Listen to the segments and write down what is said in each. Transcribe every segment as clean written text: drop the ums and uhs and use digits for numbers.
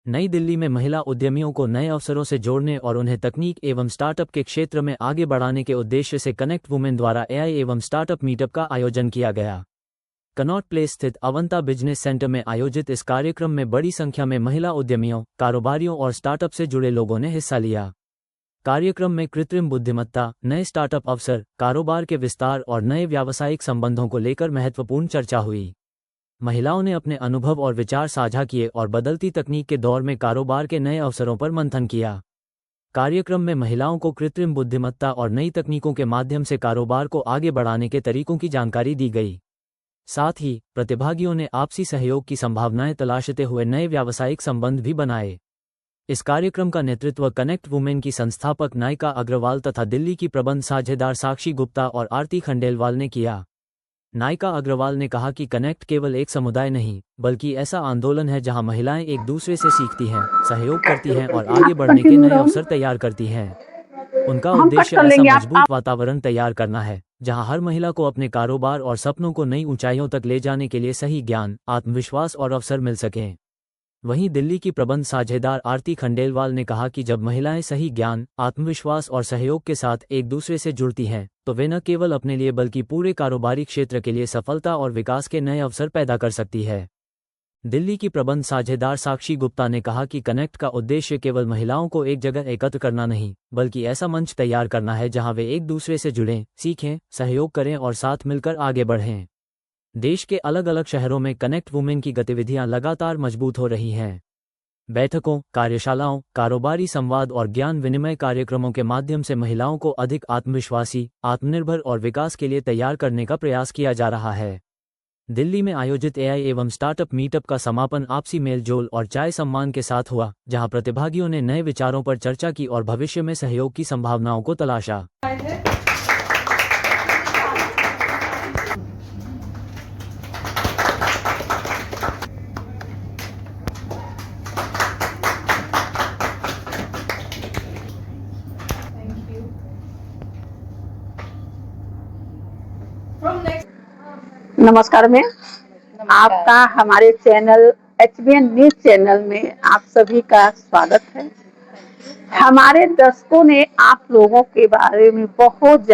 नई दिल्ली में महिला उद्यमियों को नए अवसरों से जोड़ने और उन्हें तकनीक एवं स्टार्टअप के क्षेत्र में आगे बढ़ाने के उद्देश्य से कनेक्ट वुमेन द्वारा एआई एवं स्टार्टअप मीटअप का आयोजन किया गया। कनॉट प्लेस स्थित अवंता बिजनेस सेंटर में आयोजित इस कार्यक्रम में बड़ी संख्या में महिला उद्यमियों, कारोबारियों और स्टार्टअप से जुड़े लोगों ने हिस्सा लिया। कार्यक्रम में कृत्रिम बुद्धिमत्ता, नए स्टार्टअप अवसर, कारोबार के विस्तार और नए व्यावसायिक संबंधों को लेकर महत्वपूर्ण चर्चा हुई। महिलाओं ने अपने अनुभव और विचार साझा किए और बदलती तकनीक के दौर में कारोबार के नए अवसरों पर मंथन किया। कार्यक्रम में महिलाओं को कृत्रिम बुद्धिमत्ता और नई तकनीकों के माध्यम से कारोबार को आगे बढ़ाने के तरीकों की जानकारी दी गई। साथ ही प्रतिभागियों ने आपसी सहयोग की संभावनाएं तलाशते हुए नए व्यावसायिक संबंध भी बनाए। इस कार्यक्रम का नेतृत्व कनेक्ट वुमेन की संस्थापक नायका अग्रवाल तथा दिल्ली की प्रबंध साझेदार साक्षी गुप्ता और आरती खंडेलवाल ने किया। नायका अग्रवाल ने कहा कि कनेक्ट केवल एक समुदाय नहीं, बल्कि ऐसा आंदोलन है जहां महिलाएं एक दूसरे से सीखती हैं, सहयोग करती हैं और आगे बढ़ने के नए अवसर तैयार करती हैं। उनका उद्देश्य ऐसा मजबूत वातावरण तैयार करना है, जहां हर महिला को अपने कारोबार और सपनों को नई ऊंचाइयों तक ले जाने के लिए सही ज्ञान, आत्मविश्वास और अवसर मिल सकें। वहीं दिल्ली की प्रबंध साझेदार आरती खंडेलवाल ने कहा कि जब महिलाएं सही ज्ञान, आत्मविश्वास और सहयोग के साथ एक दूसरे से जुड़ती हैं, तो वे न केवल अपने लिए बल्कि पूरे कारोबारी क्षेत्र के लिए सफलता और विकास के नए अवसर पैदा कर सकती है। दिल्ली की प्रबंध साझेदार साक्षी गुप्ता ने कहा कि कनेक्ट का उद्देश्य केवल महिलाओं को एक जगह एकत्र करना नहीं, बल्कि ऐसा मंच तैयार करना है जहां वे एक दूसरे से जुड़ें, सीखें, सहयोग करें और साथ मिलकर आगे बढ़ें। देश के अलग अलग शहरों में कनेक्ट वुमेन की गतिविधियां लगातार मजबूत हो रही हैं। बैठकों, कार्यशालाओं, कारोबारी संवाद और ज्ञान विनिमय कार्यक्रमों के माध्यम से महिलाओं को अधिक आत्मविश्वासी, आत्मनिर्भर और विकास के लिए तैयार करने का प्रयास किया जा रहा है। दिल्ली में आयोजित एआई एवं स्टार्टअप मीटअप का समापन आपसी मेलजोल और चाय सम्मान के साथ हुआ, जहां प्रतिभागियों ने नए विचारों पर चर्चा की और भविष्य में सहयोग की संभावनाओं को तलाशा। नमस्कार मैम, आपका हमारे चैनल HBN न्यूज चैनल में आप सभी का स्वागत है। हमारे दर्शकों ने आप लोगों के बारे में बहुत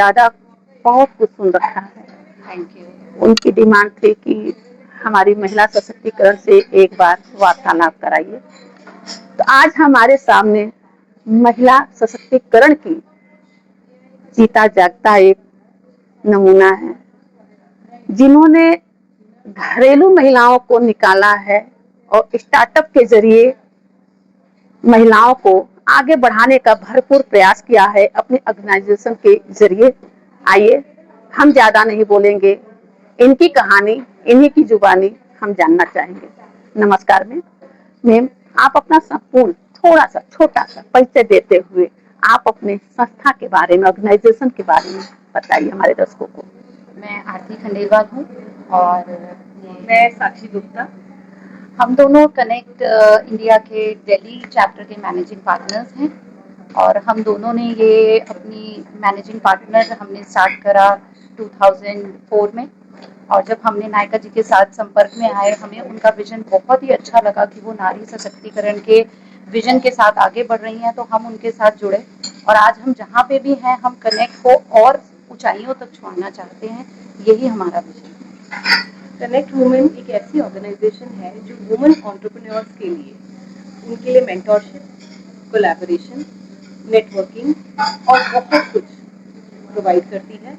कुछ सुन रखा है। Thank you. उनकी डिमांड थी कि हमारी महिला सशक्तिकरण से एक बार वार्तालाप कराइए। तो आज हमारे सामने महिला सशक्तिकरण की जीता जागता एक नमूना है, जिन्होंने घरेलू महिलाओं को निकाला है और स्टार्टअप के जरिए महिलाओं को आगे बढ़ाने का भरपूर प्रयास किया है अपने ऑर्गेनाइजेशन के जरिए। आइए, हम ज्यादा नहीं बोलेंगे, इनकी कहानी, इन्हीं की जुबानी हम जानना चाहेंगे। नमस्कार मैम, आप अपना संपूर्ण थोड़ा सा छोटा सा परिचय देते हुए आप अपने संस्था के बारे में, ऑर्गेनाइजेशन के बारे में बताइए हमारे दर्शकों को। मैं आरती खंडेलवाल हूँ और मैं साक्षी गुप्ता। हम दोनों कनेक्ट इंडिया के दिल्ली चैप्टर के मैनेजिंग पार्टनर्स हैं और हम दोनों ने ये अपनी मैनेजिंग पार्टनर हमने स्टार्ट करा 2004 में। और जब हमने नायका जी के साथ संपर्क में आए, हमें उनका विजन बहुत ही अच्छा लगा कि वो नारी सशक्तिकरण के विजन के साथ आगे बढ़ रही हैं, तो हम उनके साथ जुड़े और आज हम जहाँ पे भी हैं, हम कनेक्ट को और ऊंचाइयों तक छुआना चाहते हैं। यही हमारा विजन है। कनेक्ट वुमेन एक ऐसी ऑर्गेनाइजेशन है जो वुमेन एंटरप्रेन्योर्स के लिए, उनके लिए मेंटरशिप, कोलैबोरेशन, नेटवर्किंग और बहुत कुछ प्रोवाइड करती है।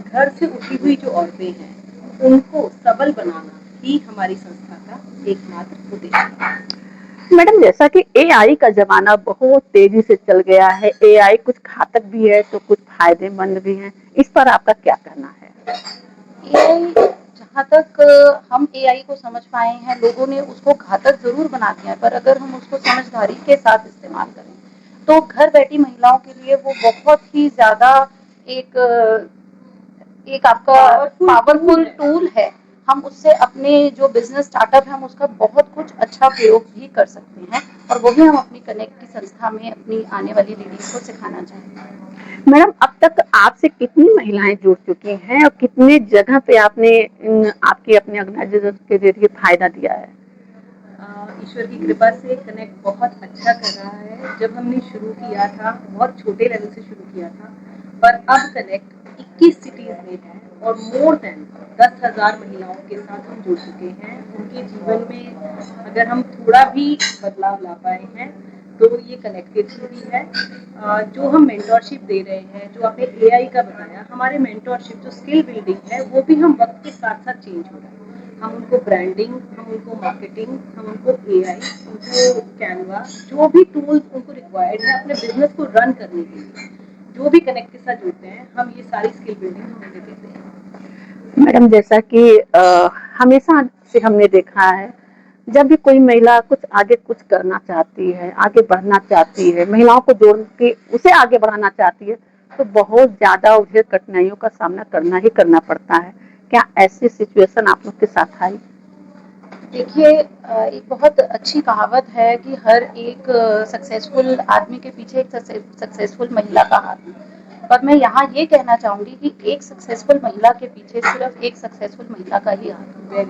घर से उठी हुई जो औरतें हैं, उनको सबल बनाना ही हमारी संस्था का एकमात्र उद्देश्य है। मैडम, जैसा कि एआई का जमाना बहुत तेजी से चल गया है, एआई कुछ घातक भी है तो कुछ फायदेमंद भी है, इस पर आपका क्या कहना है? एआई, जहाँ तक हम एआई को समझ पाए हैं, लोगों ने उसको घातक जरूर बना दिया है, पर अगर हम उसको समझदारी के साथ इस्तेमाल करें तो घर बैठी महिलाओं के लिए वो बहुत ही ज्यादा एक आपका पावरफुल टूल है। हम उससे अपने जो बिजनेस स्टार्टअप है, हम उसका बहुत कुछ अच्छा प्रयोग भी कर सकते हैं और वो भी हम अपनी कनेक्ट की संस्था में अपनी आने वाली लेडीज को सिखाना चाहेंगे। मैडम, अब तक आपसे कितनी महिलाएं जुड़ चुकी हैं और कितने जगह पे आपने आपकी अपने ऑर्गेनाइजेशन के जरिए फायदा दिया है? ईश्वर की कृपा से कनेक्ट बहुत अच्छा कर रहा है। जब हमने शुरू किया था बहुत छोटे लेवल से शुरू किया था, पर अब कनेक्ट 21 सिटीज़ में है और मोर देन 10,000 महिलाओं के साथ हम जुड़ चुके हैं। उनके जीवन में अगर हम थोड़ा भी बदलाव ला पाए हैं तो ये कनेक्ट के थ्रू ही है। जो हम मेंटोरशिप दे रहे हैं, जो आपने एआई का बताया, हमारे मेंटोरशिप जो स्किल बिल्डिंग है वो भी हम वक्त के साथ साथ चेंज हो रहा है। हम उनको ब्रांडिंग, हम उनको मार्केटिंग, हम उनको एआई, उनको कैनवा, जो भी टूल्स उनको रिक्वायर्ड है अपने बिजनेस को रन करने के लिए, जो भी कनेक्ट के साथ जुड़ते हैं, हम ये सारी स्किल बिल्डिंग हम उन्हें देते हैं। मैडम, जैसा कि हमेशा से हमने देखा है, जब भी कोई महिला कुछ आगे कुछ करना चाहती है, आगे बढ़ना चाहती है, महिलाओं को जोड़ के उसे आगे बढ़ाना चाहती है, तो बहुत ज़्यादा उसे कठिनाइयों का सामना करना ही करना पड़ता है। क्या ऐसी सिचुएशन आप लोग के साथ आई? देखिए, एक बहुत अच्छी कहावत है कि हर एक सक्सेसफुल आदमी के पीछे एक सक्सेसफुल महिला का हाथ है। पर मैं यहाँ ये कहना चाहूँगी कि एक सक्सेसफुल महिला के पीछे सिर्फ एक सक्सेसफुल महिला का ही हाथ है।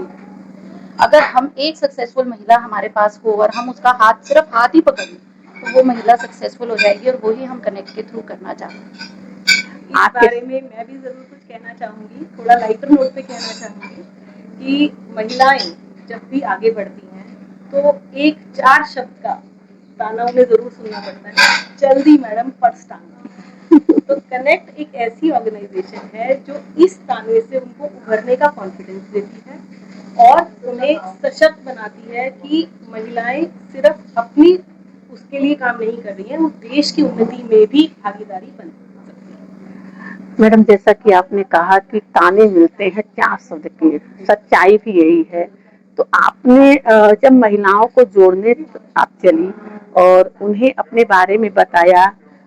अगर हम एक सक्सेसफुल महिला हमारे पास हो और हम उसका हाथ सिर्फ हाथ ही पकड़ लें तो वो महिला सक्सेसफुल हो जाएगी, और वही हम कनेक्ट के थ्रू करना चाहते हैं। इस बारे में मैं भी ज़रूर कुछ कहना चाहूँगी, थोड़ा लाइटर नोट पे कहना चाहूँगी कि महिलाएं जब भी आगे बढ़ती हैं तो एक 4 शब्द का ताना उन्हें ज़रूर सुनना पड़ता है, जल्दी मैडम पर्स टांगना। तो कनेक्ट एक ऐसी ऑर्गेनाइजेशन है जो इस ताने से उनको उभरने का कॉन्फिडेंस देती है और उन्हें सशक्त बनाती है कि महिलाएं सिर्फ अपनी उसके लिए काम नहीं कर रही हैं, वो देश की उन्नति में भी भागीदारी बन सकती है। मैडम, जैसा कि आपने कहा कि ताने मिलते हैं 4 शब्द के, सच्चाई भी यही है। तो आपने जब महिलाओं को जोड़ने आप चली और उन्हें अपने बारे में बताया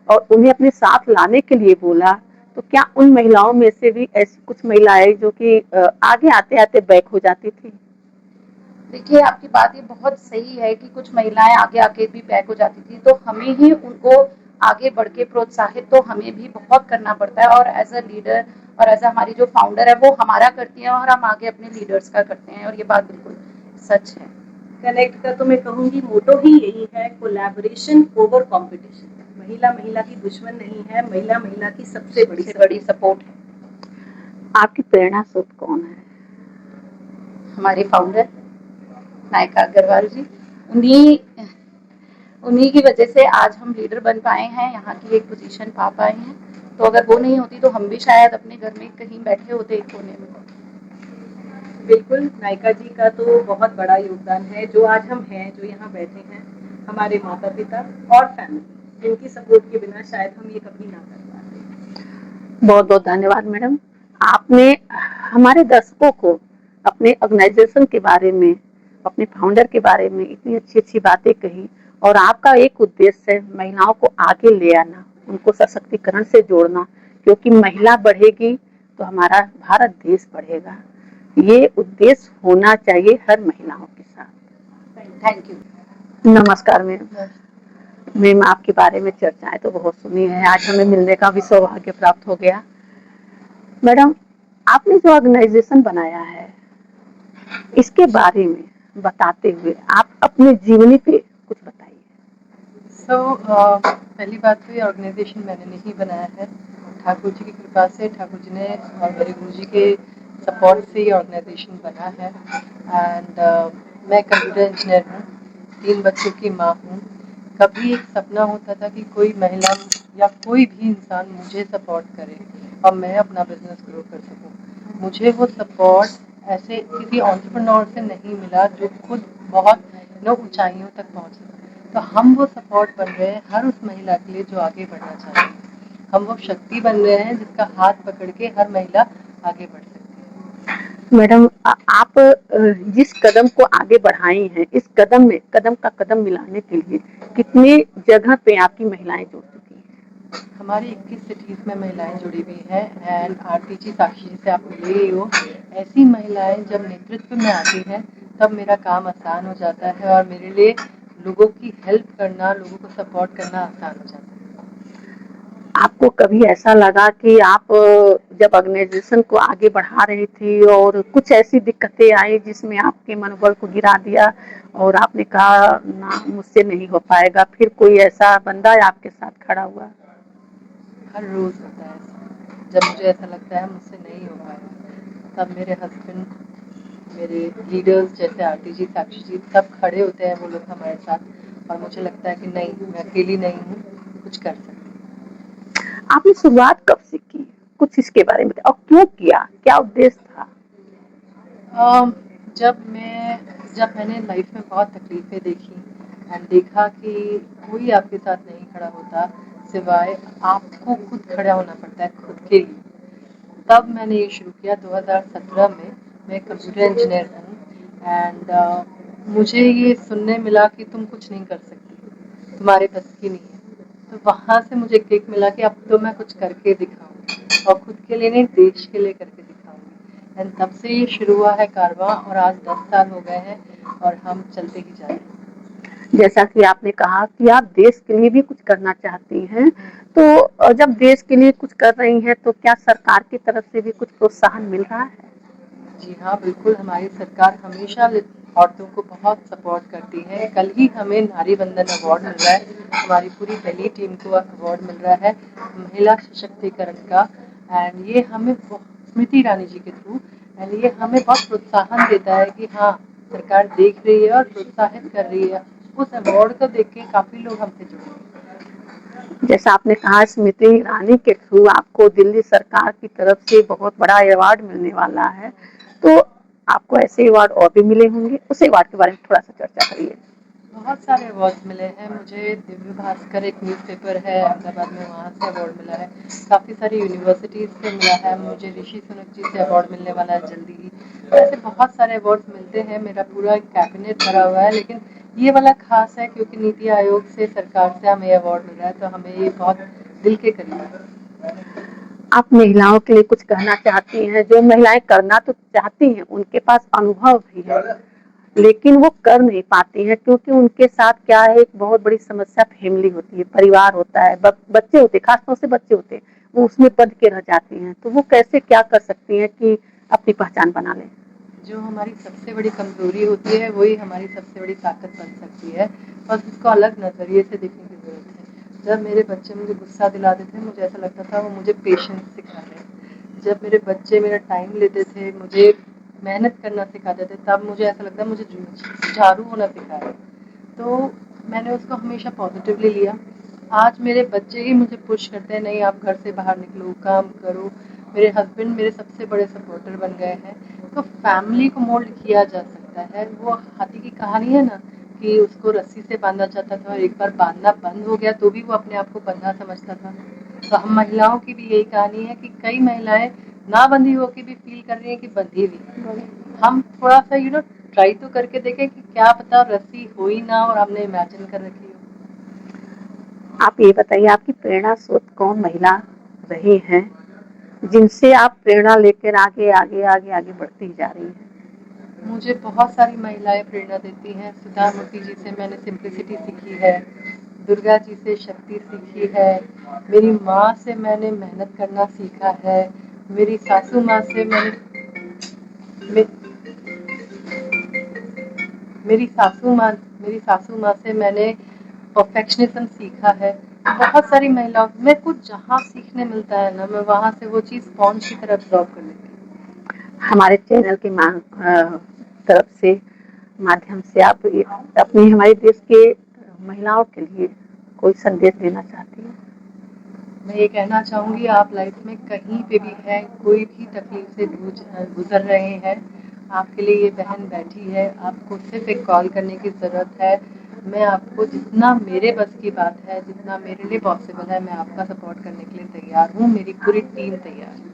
और उन्हें अपने साथ लाने के लिए बोला, तो क्या उन महिलाओं में से भी ऐसी कुछ महिलाएं जो कि आगे आते-आते बैक हो जाती थी? देखिए, आपकी बात ये बहुत सही है कि कुछ महिलाएं आगे आके भी बैक हो जाती थी, तो हमें ही उनको आगे बढ़ के प्रोत्साहित तो हमें भी बहुत करना पड़ता है। और एज अ लीडर और एज अ हमारी जो फाउंडर है वो हमारा करती है और हम आगे अपने लीडर्स का करते हैं, और ये बात बिल्कुल सच है। कनेक्ट का तो मैं कहूँगी मोटो ही यही है, कोलैबोरेशन ओवर कंपटीशन। महिला महिला की दुश्मन नहीं है, महिला महिला की सबसे बड़ी सपोर्ट है। आपकी प्रेरणा स्रोत कौन है? हमारे फाउंडर नायका अग्रवाल जी, उन्हीं की वजह से आज हम लीडर बन पाए हैं, यहाँ की एक पोजीशन पा पाए हैं। तो अगर वो नहीं होती तो हम भी शायद अपने घर में कहीं बैठे होते एक कोने में। बिल्कुल, नायका जी का तो बहुत बड़ा योगदान है। जो आज हम हैं, जो यहाँ बैठे हैं, हमारे माता पिता और फैमिली, इनकी सपोर्ट के बिना शायद हम ये कभी ना कर पाते। बहुत बहुत धन्यवाद मैडम। आपने हमारे दर्शकों को अपने ऑर्गेनाइजेशन के बारे में, अपने फाउंडर के बारे में इतनी अच्छी अच्छी बातें कही, और आपका एक उद्देश्य है महिलाओं को आगे ले आना, उनको सशक्तिकरण से जोड़ना, क्योंकि महिला बढ़ेगी तो हमारा भारत देश बढ़ेगा। ये उद्देश्य होना चाहिए हर महिलाओं के साथ। Thank you. नमस्कार मैम। मैम, आपके बारे में चर्चाएं तो बहुत सुनी है, आज हमें मिलने का भी सौभाग्य प्राप्त हो गया। मैडम, आपने जो ऑर्गेनाइजेशन बनाया है, इसके बारे में बताते हुए आप अपने जीवनी पे कुछ बताइए। पहली बात तो ये ऑर्गेनाइजेशन मैंने नहीं बनाया है, ठाकुर जी की कृपा से, ठाकुर जी ने और मेरे गुरु जी के सपोर्ट से ये ऑर्गेनाइजेशन बना है। एंड मैं कंप्यूटर इंजीनियर हूँ, 3 बच्चों की माँ हूँ। कभी एक सपना होता था कि कोई महिला या कोई भी इंसान मुझे सपोर्ट करे और मैं अपना बिजनेस ग्रो कर सकूँ। मुझे वो सपोर्ट ऐसे किसी एंटरप्रेन्योर से नहीं मिला जो खुद बहुत ऊंचाइयों तक पहुँच सके। तो हम वो सपोर्ट बन रहे हैं हर उस महिला के लिए जो आगे बढ़ना चाहती है। हम वो शक्ति बन रहे हैं जिसका हाथ पकड़ के हर महिला आगे बढ़ सकती है। मैडम, आप जिस कदम को आगे बढ़ाई हैं, इस कदम में कदम का कदम मिलाने के लिए कितने जगह पे आपकी महिलाएं जुड़ चुकी हैं? हमारी 21 सिटीज़ में महिलाएं जुड़ी हुई हैं। एंड आरती जी, साक्षी जी से आप मिले ही हो, ऐसी महिलाएं जब नेतृत्व में आती हैं तब मेरा काम आसान हो जाता है और मेरे लिए लोगों की हेल्प करना, लोगों को सपोर्ट करना आसान हो जाता है। आपको कभी ऐसा लगा कि आप जब ऑर्गेनाइजेशन को आगे बढ़ा रही थी और कुछ ऐसी दिक्कतें आई जिसमें आपके मनोबल को गिरा दिया और आपने कहा ना मुझसे नहीं हो पाएगा, फिर कोई ऐसा बंदा आपके साथ खड़ा हुआ? हर रोज़ होता है ऐसा। जब मुझे ऐसा लगता है मुझसे नहीं हो पाएगा, तब मेरे हस्बैंड, मेरे लीडर्स जैसे आरती जी, साक्षी जी, सब खड़े होते हैं वो लोग हमारे साथ, और मुझे लगता है कि नहीं, मैं अकेली नहीं हूँ, कुछ कर सकती हूँ। आपने शुरुआत कब से की? कुछ इसके बारे में और क्यों किया? क्या उद्देश्य था? जब मैंने लाइफ में बहुत तकलीफ़ें देखी एंड देखा कि कोई आपके साथ नहीं खड़ा होता, सिवाय आपको खुद खड़ा होना पड़ता है खुद के लिए, तब मैंने ये शुरू किया 2017 में। मैं कंप्यूटर इंजीनियर हूँ एंड मुझे ये सुनने मिला कि तुम कुछ नहीं कर सकती, तुम्हारे बस की नहीं है। तो वहाँ से मुझे किक मिला कि अब तो मैं कुछ करके दिखाऊंगी, और खुद के लिए नहीं, देश के लिए करके दिखाऊंगी। एंड तब से ये शुरू हुआ है कारवां, और आज 10 साल हो गए हैं और हम चलते ही जा रहे हैं। जैसा कि आपने कहा कि आप देश के लिए भी कुछ करना चाहती हैं, तो जब देश के लिए कुछ कर रही हैं तो क्या सरकार की तरफ से भी कुछ प्रोत्साहन मिल रहा है? जी हाँ, बिल्कुल। हमारी सरकार हमेशा औरतों को बहुत सपोर्ट करती है। कल ही हमें नारी वंदन अवार्ड मिल रहा है, हमारी पूरी दिल्ली टीम को अवार्ड मिल रहा है महिला सशक्तिकरण का। एंड ये हमें स्मृति ईरानी जी के थ्रू, एंड ये हमें बहुत प्रोत्साहन देता है कि हाँ, सरकार देख रही है और प्रोत्साहित कर रही है। उस अवार्ड को देख के काफ़ी लोग हमसे जुड़े हैं। जैसा आपने कहा स्मृति ईरानी के थ्रू आपको दिल्ली सरकार की तरफ से बहुत बड़ा अवार्ड मिलने वाला है, तो आपको ऐसे अवार्ड और भी मिले होंगे, उस अवार्ड के बारे में थोड़ा सा चर्चा करिए। बहुत सारे अवार्ड्स मिले हैं मुझे। दिव्य भास्कर एक न्यूज़पेपर है अहमदाबाद में, वहाँ से अवार्ड मिला है। काफ़ी सारी यूनिवर्सिटीज़ से मिला है मुझे। ऋषि सुनक जी से अवार्ड मिलने वाला है जल्दी ही। ऐसे बहुत सारे अवार्ड्स मिलते हैं, मेरा पूरा एक कैबिनेट भरा हुआ है, लेकिन ये वाला खास है क्योंकि नीति आयोग से, सरकार से हमें अवार्ड मिल रहा है, तो हमें ये बहुत दिल के करीब है। आप महिलाओं के लिए कुछ कहना चाहती हैं? जो महिलाएं करना तो चाहती हैं, उनके पास अनुभव भी है, लेकिन वो कर नहीं पाती हैं क्योंकि उनके साथ क्या है, एक बहुत बड़ी समस्या फैमिली होती है, परिवार होता है, बच्चे होते हैं, खासतौर से बच्चे होते हैं, वो उसमें बंध के रह जाती हैं। तो वो कैसे क्या कर सकती हैं कि अपनी पहचान बना लें? जो हमारी सबसे बड़ी कमज़ोरी होती है वही हमारी सबसे बड़ी ताकत बन सकती है, बस उसको अलग नज़रिए से देखने की ज़रूरत है। जब मेरे बच्चे मुझे गुस्सा दिलाते थे, मुझे ऐसा लगता था वो मुझे पेशेंस सिखा रहे हैं। जब मेरे बच्चे मेरा टाइम लेते थे, मुझे मेहनत करना सिखाते थे, तब मुझे ऐसा लगता है मुझे जुझारू होना सिखा रहे हैं। तो मैंने उसको हमेशा पॉजिटिवली लिया। आज मेरे बच्चे ही मुझे पुश करते हैं, नहीं आप घर से बाहर निकलो, काम करो। मेरे हस्बैंड मेरे सबसे बड़े सपोर्टर बन गए हैं। तो फैमिली को मोल्ड किया जा सकता है। वो हाथी की कहानी है ना, कि उसको रस्सी से बांधा जाता था और एक बार बांधना बंद हो गया तो भी वो अपने आप को बंधा समझता था। तो हम महिलाओं की भी यही कहानी है कि कई महिलाएं ना बंधी होकर भी फील कर रही हैं कि बंधी हुई। हम थोड़ा सा ट्राई तो करके देखें कि क्या पता रस्सी हो ही ना और हमने इमेजिन कर रखी हो। आप ये बताइए, आपकी प्रेरणा स्रोत कौन महिला रही हैं जिनसे आप प्रेरणा लेकर आगे आगे आगे आगे बढ़ती जा रही हैं? मुझे बहुत सारी महिलाएं प्रेरणा देती हैं। सुधा मूर्ति जी से मैंने सिंप्लिसिटी सीखी है, दुर्गा जी से शक्ति सीखी है, मेरी माँ से मैंने मेहनत करना सीखा है, मेरी सासू माँ से मे, मेरी सासू माँ से मैंने परफेक्शनिज्म सीखा है। बहुत सारी महिलाओं में कुछ जहाँ सीखने मिलता है ना, मैं वहाँ से वो चीज़ स्पॉन्ज की तरह एब्जॉर्ब कर लेती हूँ। हमारे चैनल के तरफ से माध्यम से आप अपनी हमारे देश के महिलाओं के लिए कोई संदेश देना चाहती हैं? मैं ये कहना चाहूँगी, आप लाइफ में कहीं पे भी हैं, कोई भी तकलीफ से गुजर रहे हैं, आपके लिए ये बहन बैठी है। आपको सिर्फ एक कॉल करने की ज़रूरत है। मैं आपको जितना मेरे बस की बात है, जितना मेरे लिए पॉसिबल है, मैं आपका सपोर्ट करने के लिए तैयार हूँ। मेरी पूरी टीम तैयार है।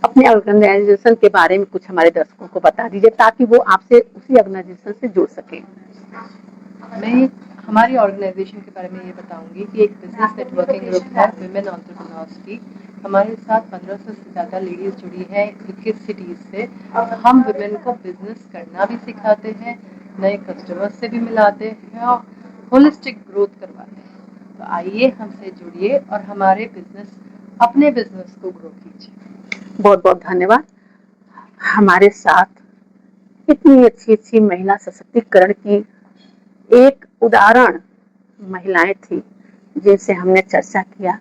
अपने ऑर्गेनाइजेशन के बारे में कुछ हमारे दर्शकों को बता दीजिए ताकि वो आपसे उसी ऑर्गेनाइजेशन से जुड़ सकें। मैं हमारी ऑर्गेनाइजेशन के बारे में ये बताऊंगी कि एक बिजनेस नेटवर्किंग ग्रुप है विमेन एंटरप्रेन्योर्स की। हमारे साथ 1500 से ज़्यादा लेडीज़ जुड़ी हैं 21 सिटीज़ से। हम विमेन को बिजनेस करना भी सिखाते हैं, नए कस्टमर्स से भी मिलाते हैं और होलिस्टिक ग्रोथ करवाते हैं। तो आइए हमसे जुड़िए और हमारे अपने बिजनेस को ग्रो कीजिए। बहुत बहुत धन्यवाद। हमारे साथ इतनी अच्छी अच्छी महिला सशक्तिकरण की एक उदाहरण महिलाएं थी जिनसे हमने चर्चा किया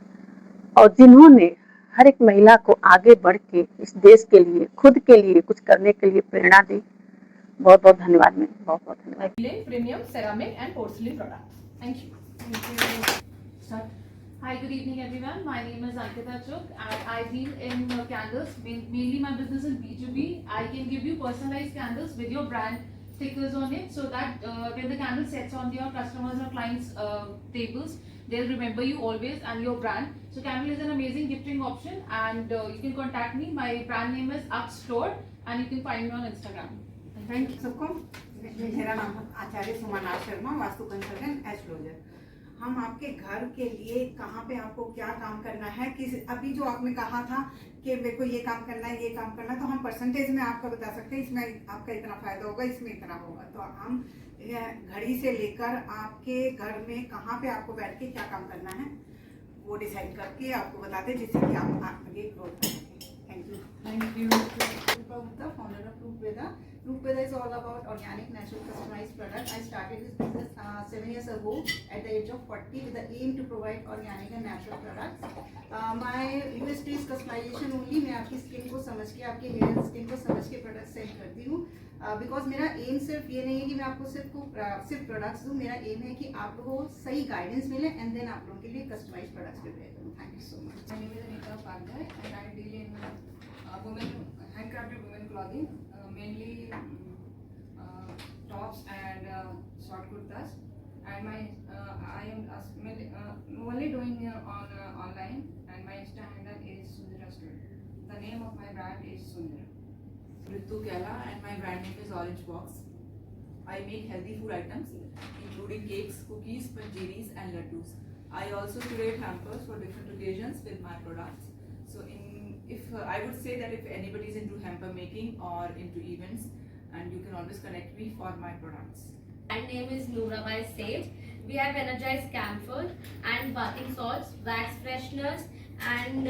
और जिन्होंने हर एक महिला को आगे बढ़ के इस देश के लिए, खुद के लिए कुछ करने के लिए प्रेरणा दी। बहुत बहुत धन्यवाद। मैं बहुत बहुत धन्यवाद। Premium ceramic and porcelain products. Thank you. Start. Hi, good evening everyone. My name is Ankita Chuk and I deal in candles. Mainly my business is B2B. I can give you personalized candles with your brand stickers on it so that when the candle sets on your customers or clients tables, they'll remember you always and your brand. So candle is an amazing gifting option and you can contact me. My brand name is Up Store and you can find me on Instagram. Thank you सबको। मेरा नाम आचार्य Sumana Sharma, vastu consultant astrologer. हम आपके घर के लिए कहाँ पे आपको क्या काम करना है, किस अभी जो आपने कहा था कि मेरे को ये काम करना है, ये काम करना है, तो हम परसेंटेज में आपको बता सकते हैं इसमें आपका इतना फायदा होगा, इसमें इतना होगा। तो हम घड़ी से लेकर आपके घर में कहाँ पे आपको बैठ के क्या काम करना है वो डिसाइड करके आपको बताते हैं, जिससे कि आप आगे ग्रोथ कर सकें। Thank you. Thank you. Gupta, founder of Roop Veda. Roop Veda is all about organic, natural, customized product. I started this business 7 years ago at the age of 40 with the aim to provide organic and natural products. My USP is customization only. मैं आपकी skin को समझ के, आपके hair skin को समझ के product cell करती हूँ। बिकॉज मेरा एम सिर्फ ये नहीं है कि मैं आपको सिर्फ प्रोडक्ट्स दूँ। मेरा एम है कि आप लोगों को सही गाइडेंस मिले एंड देन आप लोगों के लिए कस्टमाइज प्रोडक्ट्स प्रिपेयर करूँ। Thank you so much. My name is Anita Upadhyay and I deal in handcrafted women clothing, mainly tops and short kurtas. And I am only doing on online, and my Insta handle is Sundara Store. The name of my brand is Sundara. Ritu Kela and my brand name is Orange Box. I make healthy food items including cakes, cookies, panjiris and laddus. I also create hampers for different occasions with my products. So I would say that if anybody is into hamper making or into events, and you can always connect me for my products. My name is Noora by Sage. We have energized camphor and bathing salts, wax fresheners and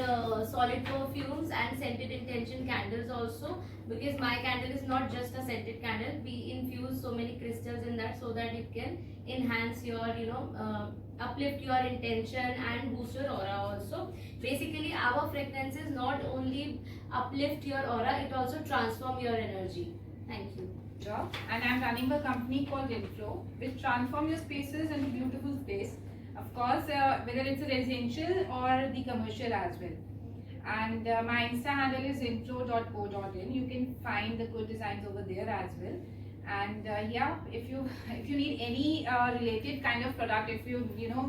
solid perfumes and scented intention candles also, because my candle is not just a scented candle. We infuse so many crystals in that so that it can enhance your uplift your intention and boost your aura also. Basically our fragrances not only uplift your aura, it also transform your energy. Thank you. And I'm running a company called Inflow, which transform your spaces into beautiful space. Of course, whether it's a residential or the commercial as well. And my Insta handle is inflow.co.in. You can find the good designs over there as well. And yeah, if you need any related kind of product, if you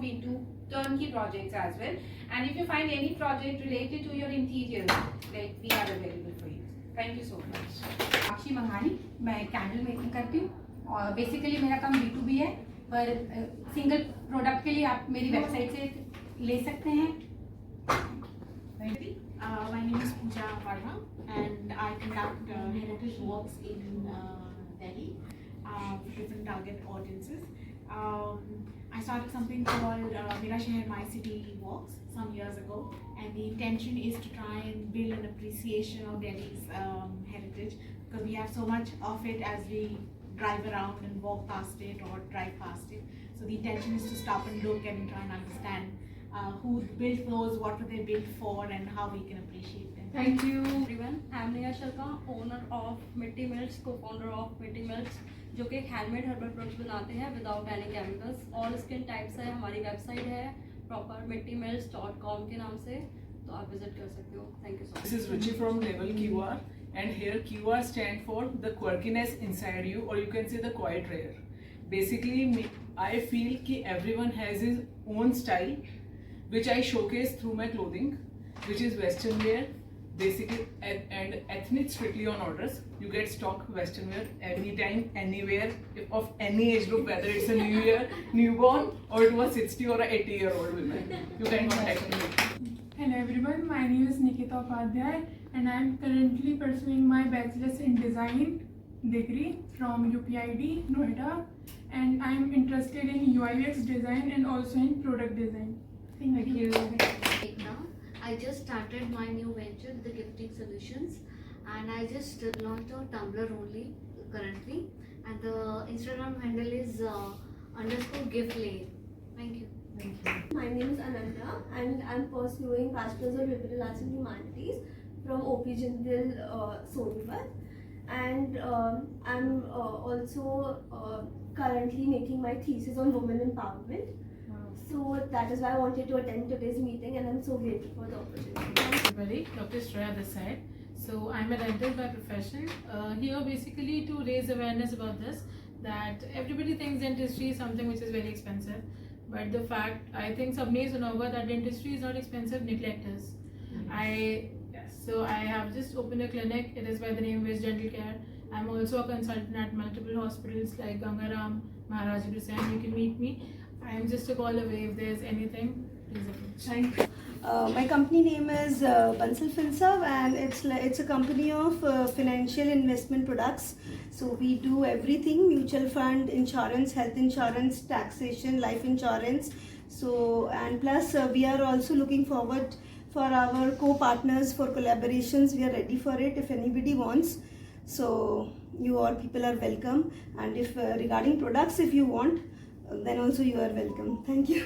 we do turnkey projects as well. And if you find any project related to your interior, like we are available for you. Thank you so much. साक्षी मंगानी, मैं candle making करती हूँ और basically मेरा काम B2B है, पर single product के लिए आप मेरी वेबसाइट से ले सकते हैं। My name is Pooja Varma and I conduct heritage walks in Delhi for different target audiences. I started something called Mera Sheher My City Walks some years ago, and the intention is to try and build an appreciation of Delhi's heritage, because we have so much of it as we drive around and walk past it or drive past it. So the intention is to stop and look and try and understand who built those, what were they built for, and how we can appreciate them. Thank you everyone. I am Neha Sharma, owner of Mitti Mills, co-founder of Mitti Mills, जो कि एक handmade herbal products बनाते हैं without any chemicals. All skin types है, हमारी website है proper mittimills.com के नाम से, तो आप विजिट कर सकते हो। Thank you so much. This is Ruchi from Level QR, and here QR stand for the quirkiness inside you, or you can say the quiet rare. Basically, I feel कि everyone has his own style, which I showcase through my clothing, which is western wear, basically, and ethnic strictly on orders. You get stock western wear anytime, anywhere, of any age group, whether it's a newborn or it was 60 or 80-year-old women. You can contact me. Hello everyone, my name is Nikita Upadhyay and I am currently pursuing my bachelor's in design degree from UPID, Noida, and I am interested in UI/UX design and also in product design. Thank you. I just started my new venture, the gifting solutions, and I just launched on Tumblr only currently, and the Instagram handle is _giftlane. Thank you. My name is Ananya and I'm pursuing Bachelor's of Liberal Arts and Humanities from OP Jindal, Sonipat, and I'm also currently making my thesis on women empowerment. So that is why I wanted to attend today's meeting, and I'm so grateful for the opportunity. Everybody, Dr. Shreya this side. So I'm a dentist by profession. Here basically to raise awareness about this, that everybody thinks dentistry is something which is very expensive. But the fact, I think sabne suna hoga that dentistry is not expensive, neglect is. So I have just opened a clinic. It is by the name Wish Dental Care. I'm also a consultant at multiple hospitals like Gangaram, Maharaji Prasan. You can meet me. I am just a call away if there's anything. Please approach. Thank you. My company name is Bansal Finserv, and it's a company of financial investment products. So we do everything: mutual fund, insurance, health insurance, taxation, life insurance. So and plus we are also looking forward for our co-partners for collaborations. We are ready for it if anybody wants. So you all people are welcome, and if regarding products, if you want, then also you are welcome. Thank you.